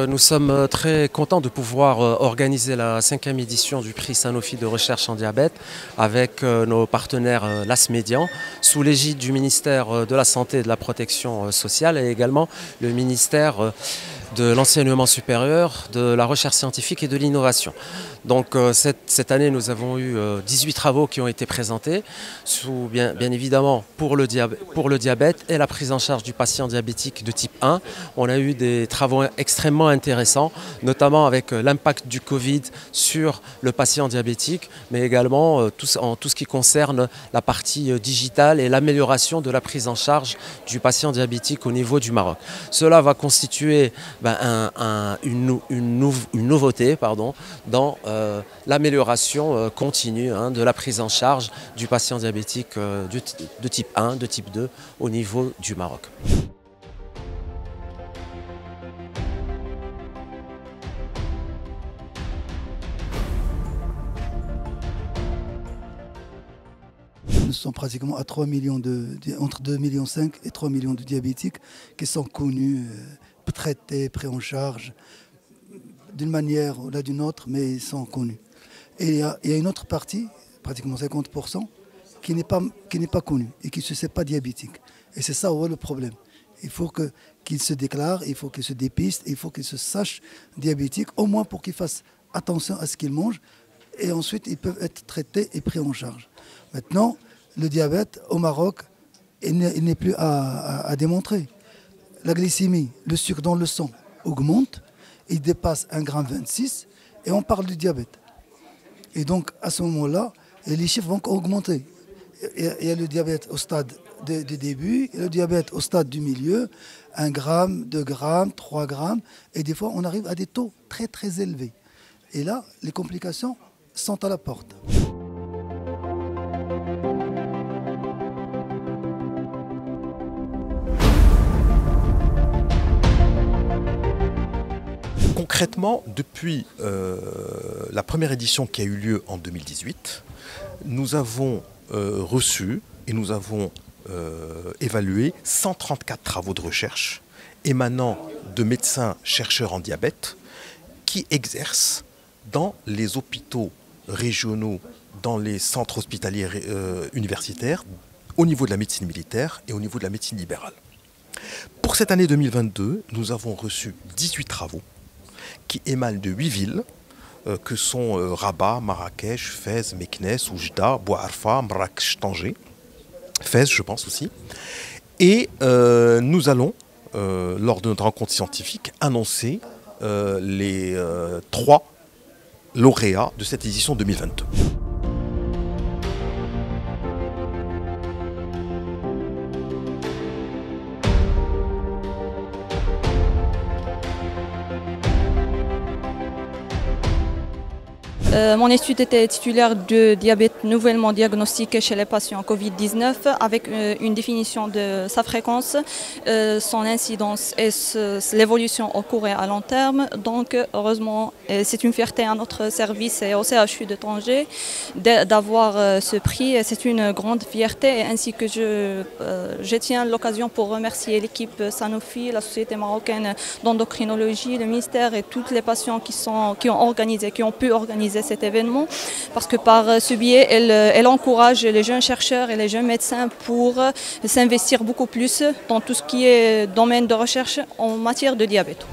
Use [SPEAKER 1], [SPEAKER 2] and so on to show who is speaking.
[SPEAKER 1] Nous sommes très contents de pouvoir organiser la 5e édition du prix Sanofi de recherche en diabète avec nos partenaires l'AS Médian, sous l'égide du ministère de la Santé et de la Protection sociale et également le ministère de l'enseignement supérieur, de la recherche scientifique et de l'innovation. Cette année, nous avons eu 18 travaux qui ont été présentés, bien évidemment pour le diabète et la prise en charge du patient diabétique de type 1. On a eu des travaux extrêmement intéressants, notamment avec l'impact du Covid sur le patient diabétique, mais également en tout ce qui concerne la partie digitale et l'amélioration de la prise en charge du patient diabétique au niveau du Maroc. Cela va constituer une nouveauté dans l'amélioration continue de la prise en charge du patient diabétique de type 1, de type 2 au niveau du Maroc.
[SPEAKER 2] Nous sommes pratiquement à 3 millions entre 2,5 millions et 3 millions de diabétiques qui sont connus, traités, pris en charge d'une manière ou d'une autre, mais ils sont connus. Et il y a une autre partie, pratiquement 50%, qui n'est pas connue et qui ne se sait pas diabétique. Et c'est ça le problème. Il faut qu'ils se déclarent, il faut qu'ils se dépistent, il faut qu'ils se sachent diabétiques, au moins pour qu'ils fassent attention à ce qu'ils mangent. Et ensuite, ils peuvent être traités et pris en charge. Maintenant, le diabète au Maroc, il n'est plus à démontrer. La glycémie, le sucre dans le sang augmente, il dépasse 1,26 g et on parle du diabète. Et donc, à ce moment-là, les chiffres vont augmenter. Il y a le diabète au stade de début, et le diabète au stade du milieu, 1 gramme, 2 grammes, 3 grammes, et des fois, on arrive à des taux très très élevés. Et là, les complications sont à la porte.
[SPEAKER 3] Concrètement, depuis la première édition qui a eu lieu en 2018, nous avons reçu et nous avons évalué 134 travaux de recherche émanant de médecins chercheurs en diabète qui exercent dans les hôpitaux régionaux, dans les centres hospitaliers universitaires, au niveau de la médecine militaire et au niveau de la médecine libérale. Pour cette année 2022, nous avons reçu 18 travaux qui émanent de 8 villes, que sont Rabat, Marrakech, Fès, Meknès, Oujda, Bouarfa, Marrakech, Tanger, Fès je pense aussi. Et nous allons, lors de notre rencontre scientifique, annoncer les 3 lauréats de cette édition 2022.
[SPEAKER 4] Mon étude était titulaire de diabète nouvellement diagnostiqué chez les patients Covid-19 avec une définition de sa fréquence, son incidence et l'évolution au court et à long terme. Donc heureusement, c'est une fierté à notre service et au CHU de Tanger d'avoir ce prix. C'est une grande fierté ainsi que je tiens l'occasion pour remercier l'équipe Sanofi, la Société marocaine d'endocrinologie, le ministère et tous les patients qui ont pu organiser cet événement, parce que par ce biais, elle encourage les jeunes chercheurs et les jeunes médecins pour s'investir beaucoup plus dans tout ce qui est domaine de recherche en matière de diabète.